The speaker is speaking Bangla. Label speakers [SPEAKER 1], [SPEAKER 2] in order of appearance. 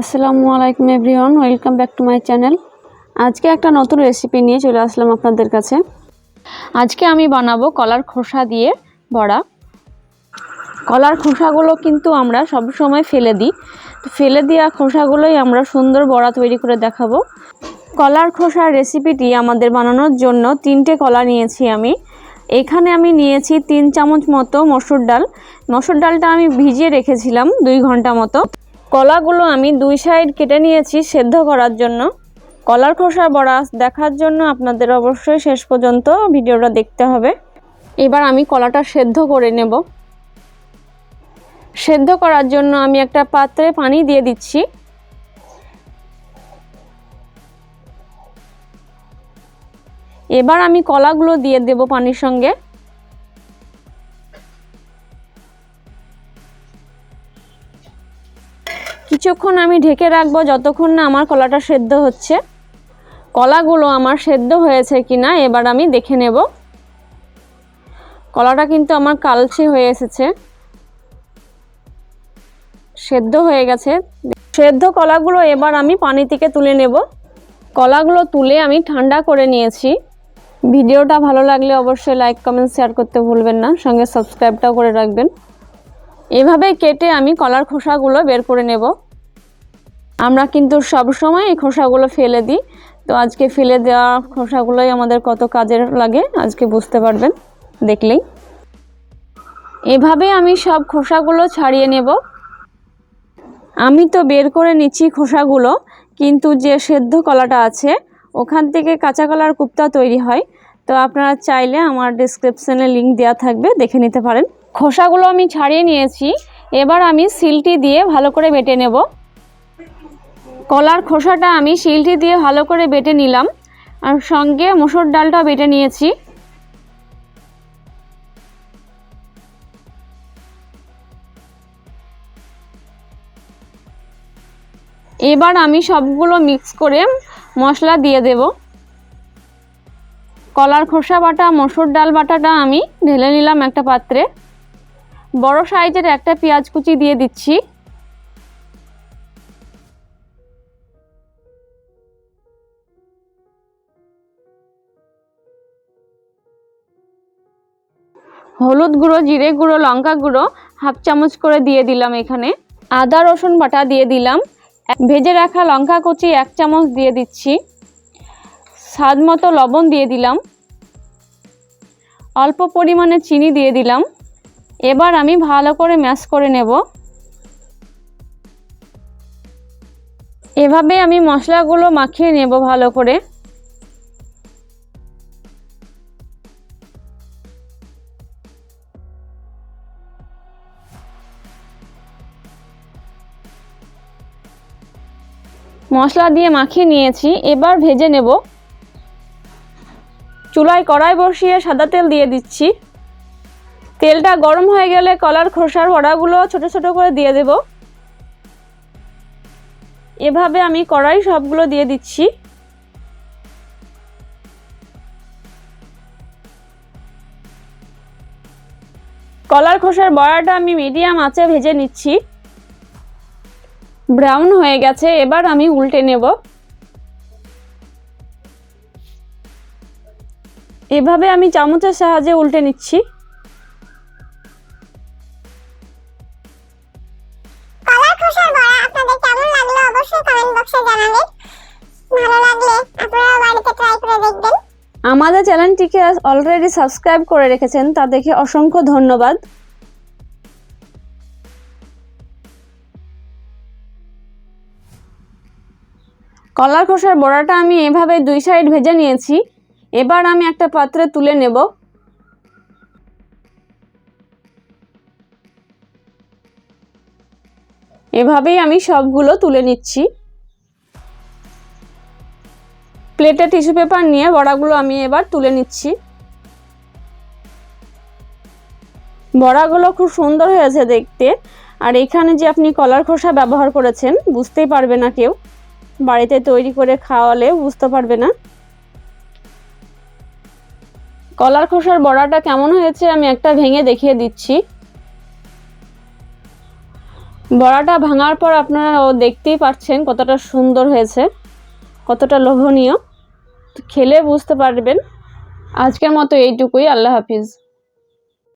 [SPEAKER 1] আসসালামু আলাইকুম everyone, welcome back to my channel. আজকে একটা নতুন রেসিপি নিয়ে চলে আসলাম আপনাদের কাছে। আজকে আমি বানাবো কলার খোসা দিয়ে বড়া। কলার খোসাগুলো কিন্তু আমরা সব সময় ফেলে দিই, তো ফেলে দেওয়া খোসাগুলোই আমরা সুন্দর বড়া তৈরি করে দেখাবো। কলার খোসার রেসিপিটি আমাদের বানানোর জন্য 3টে কলা নিয়েছি আমি। এখানে আমি নিয়েছি 3 চামচ মতো মসুর ডাল। মসুর ডালটা আমি ভিজিয়ে রেখেছিলাম 2 ঘন্টা মতো। কলাগুলো আমি 2 সাইড কেটে নিয়েছি সেদ্ধ করার জন্য। কলার খোসা বড়া দেখার জন্য আপনাদের অবশ্যই শেষ পর্যন্ত ভিডিওটা দেখতে হবে। এবার আমি কলাটা সেদ্ধ করে নেব। সেদ্ধ করার জন্য আমি একটা পাত্রে পানি দিয়ে দিচ্ছি। এবার আমি কলাগুলো দিয়ে দেব পানির সঙ্গে। কিছুক্ষণ আমি ঢেকে রাখবো যতক্ষণ না আমার কলাটা সেদ্ধ হচ্ছে। কলাগুলো আমার সেদ্ধ হয়েছে কিনা এবার আমি দেখে নেব। কলাটা কিন্তু আমার কালচে হয়ে এসেছে, সেদ্ধ হয়ে গেছে। সেদ্ধ কলাগুলো এবার আমি পানি থেকে তুলে নেব। কলাগুলো তুলে আমি ঠান্ডা করে নিয়েছি। ভিডিওটা ভালো লাগলে অবশ্যই লাইক কমেন্ট শেয়ার করতে ভুলবেন না, সঙ্গে সাবস্ক্রাইবটাও করে রাখবেন। এভাবে কেটে আমি কলার খোসাগুলো বের করে নেব। আমরা কিন্তু সব সময় এই খোসাগুলো ফেলে দিই, তো আজকে ফেলে দেওয়া খোসাগুলোই আমাদের কত কাজের লাগে আজকে বুঝতে পারবেন দেখলেই। এভাবে আমি সব খোসাগুলো ছাড়িয়ে নেব। আমি তো বের করে নিচ্ছি খোসাগুলো, কিন্তু যে সেদ্ধ কলাটা আছে ওখান থেকে কাঁচা কলার কুপ্তা তৈরি হয়। তো আপনারা চাইলে আমার ডেসক্রিপশনে লিংক দেওয়া থাকবে, দেখে নিতে পারেন। খোসাগুলো আমি ছাড়িয়ে নিয়েছি। এবার আমি শিলটি দিয়ে ভালো করে বেটে নেব। কলার খোসাটা আমি শিলটি দিয়ে ভালো করে বেটে নিলাম, আর সঙ্গে মসুর ডালটা বেটে নিয়েছি। এবার আমি সবগুলো মিক্স করে মশলা দিয়ে দেব। কলার খোসা বাটা মসুর ডাল বাটাটা আমি ঢেলে নিলাম একটা পাত্রে। বড় সাইজের একটা পেঁয়াজ কুচি দিয়ে দিচ্ছি। হলুদ গুঁড়ো, জিরে গুঁড়ো, লঙ্কা গুঁড়ো হাফ চামচ করে দিয়ে দিলাম এখানে। আদা রসুন বাটা দিয়ে দিলাম। ভেজে রাখা লঙ্কা কুচি 1 চামচ দিয়ে দিচ্ছি। স্বাদ মতো লবণ দিয়ে দিলাম। অল্প পরিমাণে চিনি দিয়ে দিলাম। এবার আমি ভালো করে ম্যাশ করে নেব। এভাবে আমি মশলাগুলো মাখিয়ে নেব ভালো করে। মশলা দিয়ে মাখিয়ে নিয়েছি, এবার ভেজে নেব। চুলায় কড়াই বসিয়ে সাদা তেল দিয়ে দিচ্ছি। তেলটা গরম হয়ে গেলে কলার খোসার বড়াগুলো ছোট ছোট করে দিয়ে দেব। এভাবে আমি কড়াই সবগুলো দিয়ে দিচ্ছি। কলার খোসার বড়াটা আমি মিডিয়াম আঁচে ভেজে নিচ্ছি। ব্রাউন হয়ে গেছে, এবার আমি উল্টে নেব। এভাবে আমি চামচের সাহায্যে উল্টে নিচ্ছি।
[SPEAKER 2] কলার খোসার বড়া আপনাদের কেমন লাগলো অবশ্যই কমেন্ট বক্সে জানাবেন। ভালো লাগলে আপনারা বাড়িতে ট্রাই করে দেখবেন।
[SPEAKER 1] আমাদের চ্যানেলটিকে অলরেডি সাবস্ক্রাইব করে রেখেছেন, তা দেখে অসংখ্য ধন্যবাদ। কলার খোসার বড়াটা আমি এভাবে 2 সাইড ভেজে নিয়েছি। এবার আমি একটা পাত্রে তুলে নেব। এভাবেই আমি সবগুলো তুলে নিচ্ছি। প্লেটে টিস্যু পেপার নিয়ে বড়াগুলো আমি এবার তুলে নিচ্ছি। বড়াগুলো খুব সুন্দর হয়েছে দেখতে, আর এখানে যে আপনি কলার খোসা ব্যবহার করেছেন বুঝতেই পারবে না কেউ, বাড়িতে তৈরি করে খাওয়ালে বুঝতে পারবে না। কলার খোসার বড়াটা কেমন হয়েছে আমি একটা ভেঙে দেখিয়ে দিচ্ছি। বড়াটা ভাঙার পর আপনারা দেখতেই পাচ্ছেন কতটা সুন্দর হয়েছে, কতটা লোভনীয়। খেলে বুঝতে পারবেন। আজকের মতো এইটুকুই। আল্লাহ হাফিজ।